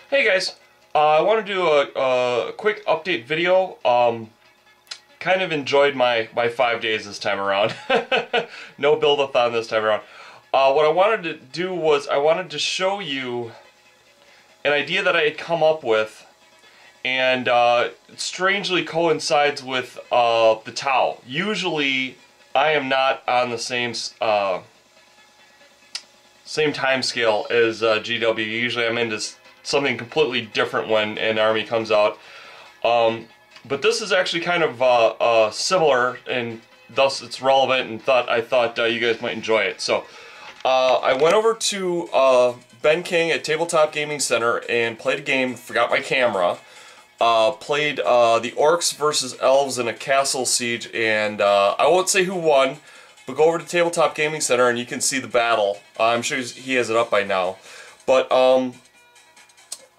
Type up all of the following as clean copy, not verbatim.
Hey guys, I want to do a quick update video. Kind of enjoyed my 5 days this time around. No build-a-thon this time around. What I wanted to do was I wanted to show you an idea that I had come up with, and it strangely coincides with the Tau. Usually I am not on the same time scale as GW. Usually I'm into something completely different when an army comes out. But this is actually kind of similar, and thus it's relevant, and I thought you guys might enjoy it. So I went over to Ben King at Tabletop Gaming Center and played a game, forgot my camera, played the Orcs versus Elves in a castle siege, and I won't say who won, but go over to Tabletop Gaming Center and you can see the battle. I'm sure he has it up by now. But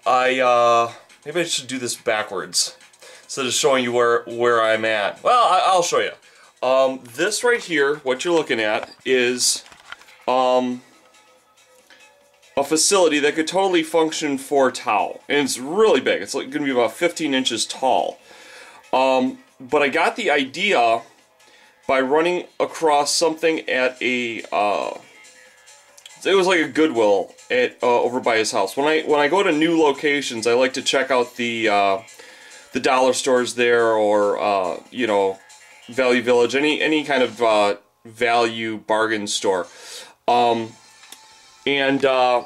maybe I should do this backwards instead of showing you where I'm at. Well, I'll show you. This right here, what you're looking at, is a facility that could totally function for Tau, and it's really big. It's like going to be about 15 inches tall. But I got the idea by running across something at a it was like a Goodwill at over by his house. When I go to new locations, I like to check out the dollar stores there, or you know, Value Village, any kind of value bargain store. And I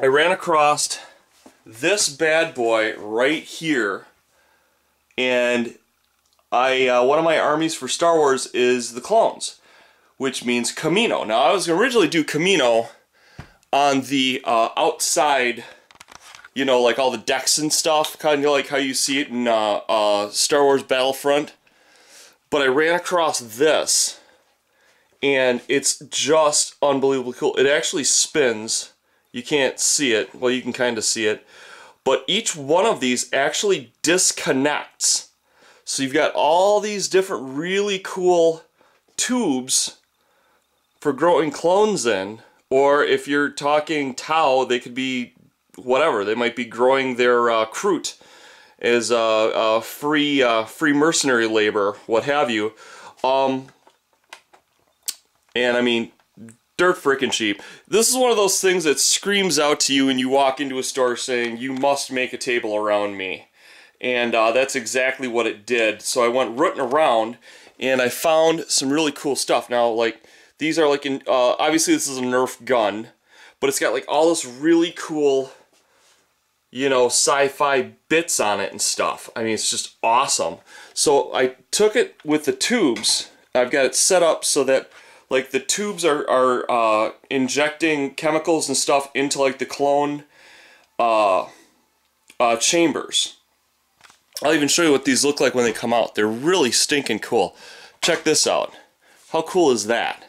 ran across this bad boy right here, and one of my armies for Star Wars is the clones, which means Kamino. Now, I was going to originally do Kamino on the outside, you know, like all the decks and stuff, kind of like how you see it in Star Wars Battlefront. But I ran across this, and it's just unbelievably cool. It actually spins. You can't see it. Well, you can kind of see it. But each one of these actually disconnects. So you've got all these different really cool tubes for growing clones in, or if you're talking Tau, they could be whatever. They might be growing their Kroot as free mercenary labor, what have you. And I mean, dirt frickin' cheap. This is one of those things that screams out to you when you walk into a store saying, "You must make a table around me." And that's exactly what it did. So I went rooting around, and I found some really cool stuff. Now, like, these are like, obviously this is a Nerf gun, but it's got like all this really cool, you know, sci-fi bits on it and stuff. I mean, it's just awesome. So I took it with the tubes. I've got it set up so that, like, the tubes are injecting chemicals and stuff into, like, the clone chambers. I'll even show you what these look like when they come out. They're really stinking cool. Check this out. How cool is that?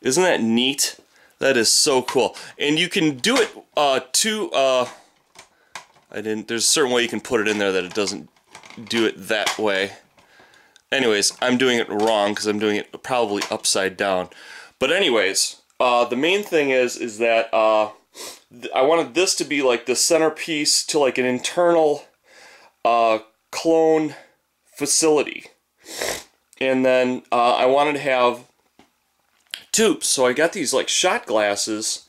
Isn't that neat? That is so cool. And you can do it there's a certain way you can put it in there that it doesn't do it that way. Anyways, I'm doing it wrong because I'm doing it probably upside down. But anyways, the main thing is that I wanted this to be like the centerpiece to like an internal clone facility. And then I wanted to have tubes, so I got these like shot glasses.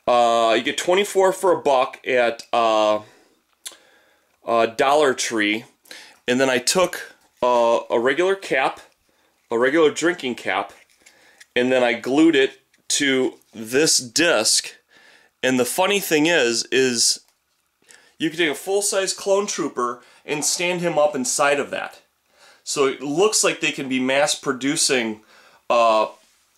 You get 24 for $1 at Dollar Tree, and then I took a regular cap, a regular drinking cap, and then I glued it to this disc. And the funny thing is you can take a full-size clone trooper and stand him up inside of that. So it looks like they can be mass producing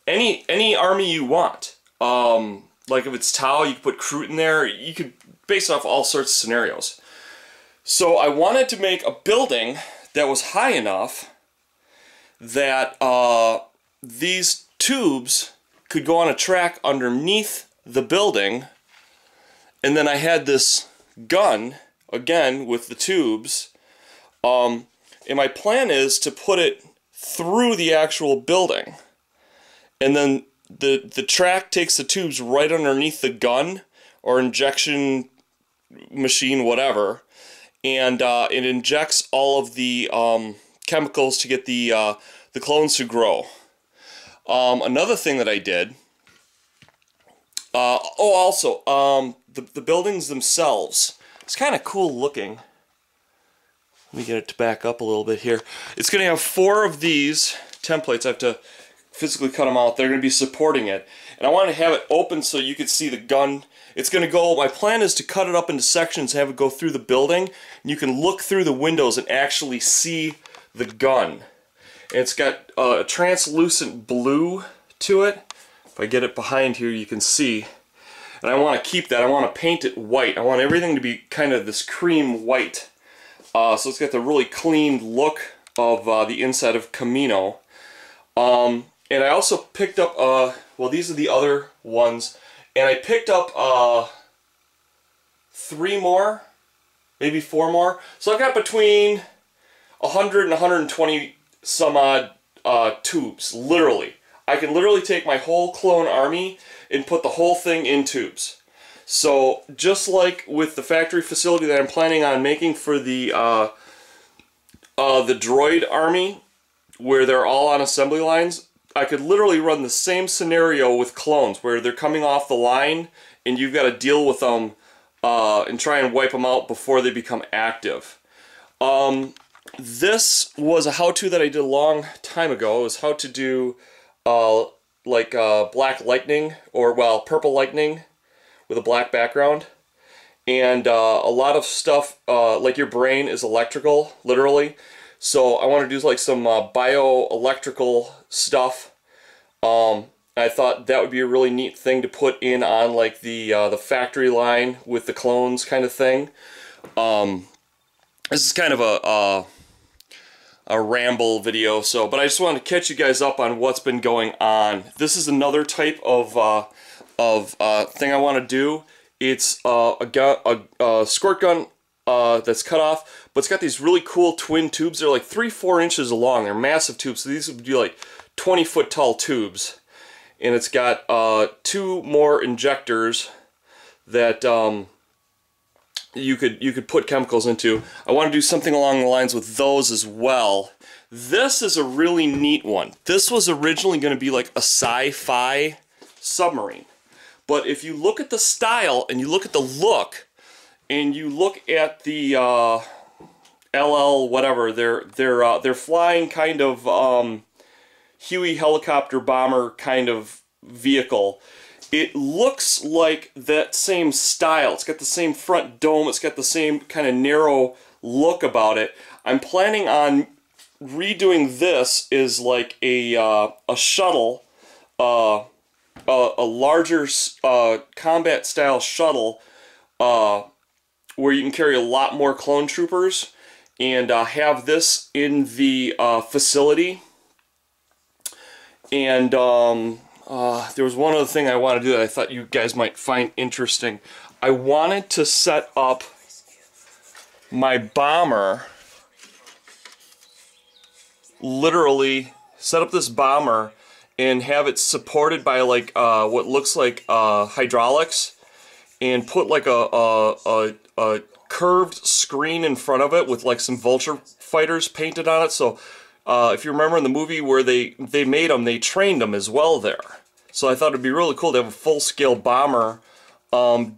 any army you want. Like if it's Tau, you could put Kroot in there. You could base it off all sorts of scenarios. So I wanted to make a building that was high enough that these tubes could go on a track underneath the building, and then I had this gun, again, with the tubes, and my plan is to put it through the actual building, and then the track takes the tubes right underneath the gun or injection machine, whatever, and it injects all of the chemicals to get the clones to grow. Another thing that I did, the buildings themselves, it's kind of cool looking. Let me get it to back up a little bit here. It's going to have 4 of these templates. I have to physically cut them out. They're going to be supporting it. And I want to have it open so you can see the gun. It's going to go, my plan is to cut it up into sections, have it go through the building, and you can look through the windows and actually see the gun. And it's got a translucent blue to it. If I get it behind here, you can see. And I want to keep that. I want to paint it white. I want everything to be kind of this cream white. So it's got the really clean look of the inside of Kamino. And I also picked up, well, these are the other ones, and I picked up 3 more, maybe 4 more. So I've got between 100 and 120 some odd tubes, literally. I can literally take my whole clone army and put the whole thing in tubes. So just like with the factory facility that I'm planning on making for the droid army, where they're all on assembly lines, I could literally run the same scenario with clones, where they're coming off the line and you've got to deal with them and try and wipe them out before they become active. This was a how-to that I did a long time ago. It was how to do black lightning, or well, purple lightning with a black background. And a lot of stuff, like your brain is electrical, literally. So I want to do like some bioelectrical stuff. I thought that would be a really neat thing to put in on like the factory line with the clones kind of thing. This is kind of a ramble video, but I just wanted to catch you guys up on what's been going on. This is another type of thing I want to do. It's a squirt gun that's cut off, but it's got these really cool twin tubes. They're like 3-4 inches long. They're massive tubes, so these would be like 20-foot tall tubes. And it's got 2 more injectors that you could put chemicals into. I want to do something along the lines with those as well. This is a really neat one. This was originally going to be like a sci-fi submarine. But if you look at the style and you look at the look and you look at the LL whatever, they're flying kind of Huey helicopter bomber kind of vehicle. It looks like that same style. It's got the same front dome. It's got the same kind of narrow look about it. I'm planning on redoing this as like a shuttle, a larger combat style shuttle, where you can carry a lot more clone troopers, and have this in the facility. And there was one other thing I wanted to do that I thought you guys might find interesting. I wanted to set up my bomber, literally set up this bomber and have it supported by like what looks like hydraulics, and put like a curved screen in front of it with like some vulture fighters painted on it. So if you remember in the movie where they made them, they trained them as well there. So I thought it'd be really cool to have a full-scale bomber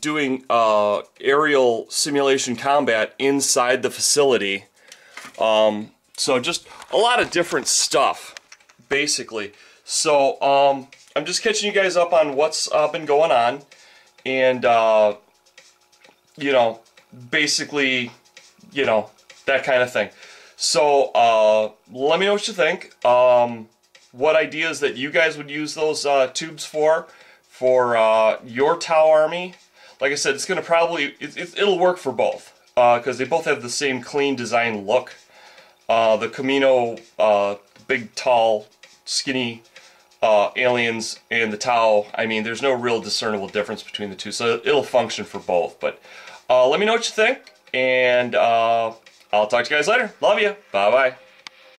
doing aerial simulation combat inside the facility. So just a lot of different stuff, basically. So I'm just catching you guys up on what's been going on, and you know, basically, you know, that kind of thing. So let me know what you think. What ideas that you guys would use those tubes for your Tau army. Like I said, it's gonna probably it'll work for both because they both have the same clean design look. The Kamino, big, tall, skinny aliens, and the Tau, I mean, there's no real discernible difference between the two, so it'll function for both. But let me know what you think, and I'll talk to you guys later. Love you. Bye-bye.